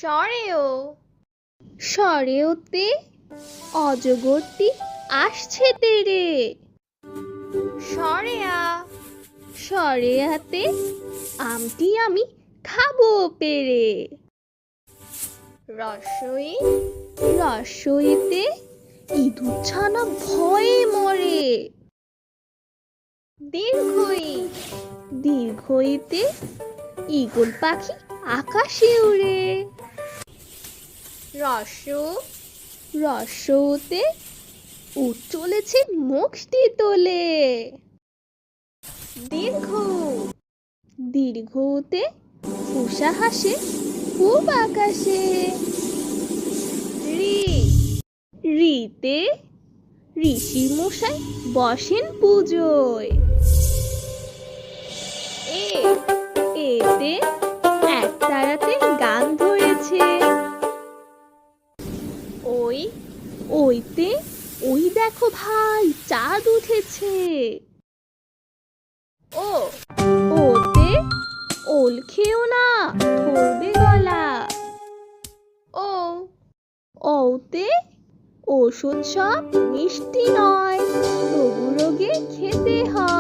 সরেও সরেওতে অজগরটি আসছে তেরে। সরেয়া সরেয়াতে আমটি আমি খাবো পেরে। রসই রসইতে ইঁদুর ছানা ভয়ে মরে। দীর্ঘই দীর্ঘইতে ঈগল পাখি আকাশে উড়ে। রসু রসৌতে উট চলেছে মুখটি তোলে। দীর্ঘ দীর্ঘতে উষা হাসে পূব আকাশে। রি রিতে ঋষি মশাই বসেন পুজোয়। এ এতে এক তারাতে গান ধরেছে। ওই ওইতে ওই দেখো ভাই চাঁদ উঠেছে। ও ওতে ওল খেও না ধরবে গলা। ও ওতে ওষুধ সব মিষ্টি নয়, তবু রোগে খেতে হয়।